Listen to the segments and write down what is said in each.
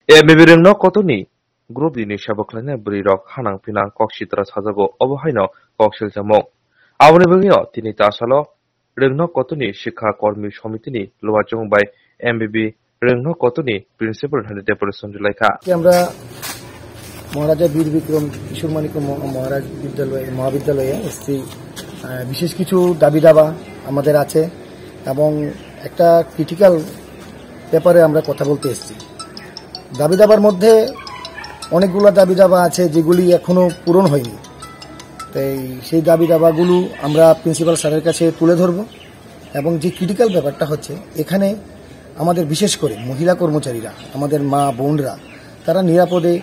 एमबिबि रोंनो कतनि ग्रुप दिनि साबख्लायना बृरक हानां फिनां कक्सित्रा साजागो अबहायनो कक्सिल जामो आवनि बगिनो तिनि तासालो रोंनो कतनि शिक्षा कर्मी समितिनि लुवाजों बाय एमबिबि रोंनो कतनि प्रिन्सिपल हने डेपुटेशन जुलाइखा আমরা মহারাজা বীর বিক্রম কিশোর মানিক মহারাজ মহাবিদ্যালয়ে এসছি। বিশেষ কিছু দাবি দাবা আমাদের আছে এবং একটা ক্রিটিক্যাল ব্যাপারে আমরা কথা বলতে এসেছি। দাবি দাবার মধ্যে অনেকগুলো দাবি দাবা আছে যেগুলি এখনো পূরণ হয়নি। তাই সেই দাবি দাবাগুলো আমরা প্রিন্সিপাল স্যারের কাছে তুলে ধরব এবং যে ক্রিটিক্যাল ব্যাপারটা হচ্ছে এখানে আমাদের বিশেষ করে মহিলা কর্মচারীরা, আমাদের মা বোনরা, তারা নিরাপদে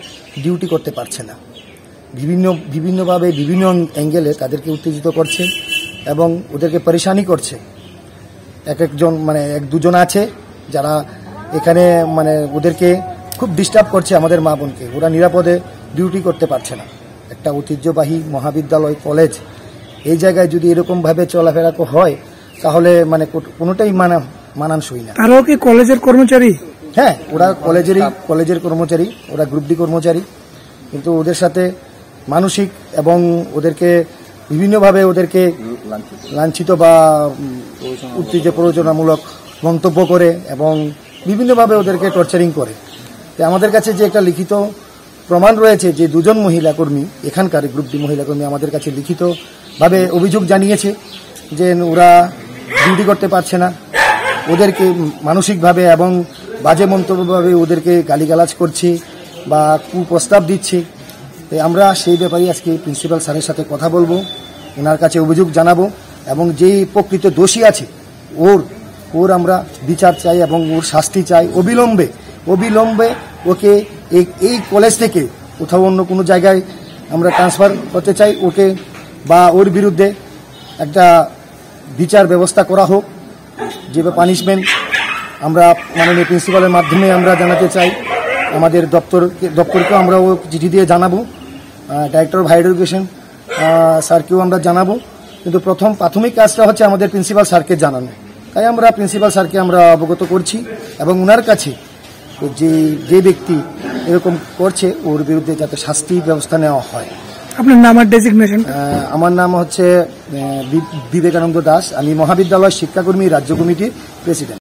ডিউটি করতে পারছে না। বিভিন্নভাবে বিভিন্ন অ্যাঙ্গেলে তাদেরকে উত্তেজিত করছে এবং ওদেরকে পরেশানি করছে। একজন এক দুজন আছে যারা এখানে ওদেরকে খুব ডিস্টার্ব করছে আমাদের মা বোনকে। ওরা নিরাপদে ডিউটি করতে পারছে না। একটা ঐতিহ্যবাহী মহাবিদ্যালয় কলেজ, এই জায়গায় যদি এরকমভাবে চলাফেরা হয় তাহলে কোনোটাই মানানসই না। তারাও কি কলেজের কর্মচারী? হ্যাঁ, ওরা কলেজের কর্মচারী, ওরা গ্রুপ ডি কর্মচারী, কিন্তু ওদের সাথে মানসিক এবং ওদেরকে বিভিন্নভাবে ওদেরকে লাঞ্ছিত বা প্ররোচনামূলক মন্তব্য করে এবং বিভিন্নভাবে ওদেরকে টর্চারিং করে। আমাদের কাছে যে একটা লিখিত প্রমাণ রয়েছে যে দুজন মহিলা কর্মী, এখানকার গ্রুপ ডি মহিলা কর্মী আমাদের কাছে লিখিতভাবে অভিযোগ জানিয়েছে যে ওরা ডিউটি করতে পারছে না, ওদেরকে মানসিকভাবে এবং বাজে মন্তব্যভাবে ওদেরকে গালিগালাজ করছে বা কুপ্রস্তাব দিচ্ছে। তাই আমরা সেই ব্যাপারে আজকে প্রিন্সিপাল স্যারের সাথে কথা বলবো, ওনার কাছে অভিযোগ জানাবো এবং যেই প্রকৃত দোষী আছে ওর আমরা বিচার চাই এবং ওর শাস্তি চাই। অবিলম্বে ওকে এই কলেজ থেকে কোথাও অন্য কোনো জায়গায় আমরা ট্রান্সফার করতে চাই ওকে, বা ওর বিরুদ্ধে একটা বিচার ব্যবস্থা করা হোক, যে পানিশমেন্ট আমরা মাননীয় প্রিন্সিপালের মাধ্যমে আমরা জানাতে চাই। আমাদের দপ্তরকেও আমরা ও চিঠি দিয়ে জানাবো, ডাইরেক্টর অফ হায়ার এডুকেশন স্যারকেও আমরা জানাবো। কিন্তু প্রাথমিক কাজটা হচ্ছে আমাদের প্রিন্সিপাল স্যারকে জানানো। তাই আমরা প্রিন্সিপাল স্যারকে আমরা অবগত করছি এবং ওনার কাছে যে ব্যক্তি এরকম করছে ওর বিরুদ্ধে যাতে শাস্তি ব্যবস্থা নেওয়া হয়। আপনার নাম আর ডেজিগনেশন? আমার নাম হচ্ছে বিবেকানন্দ দাস। আমি মহাবিদ্যালয় শিক্ষাকর্মী রাজ্য কমিটির প্রেসিডেন্ট।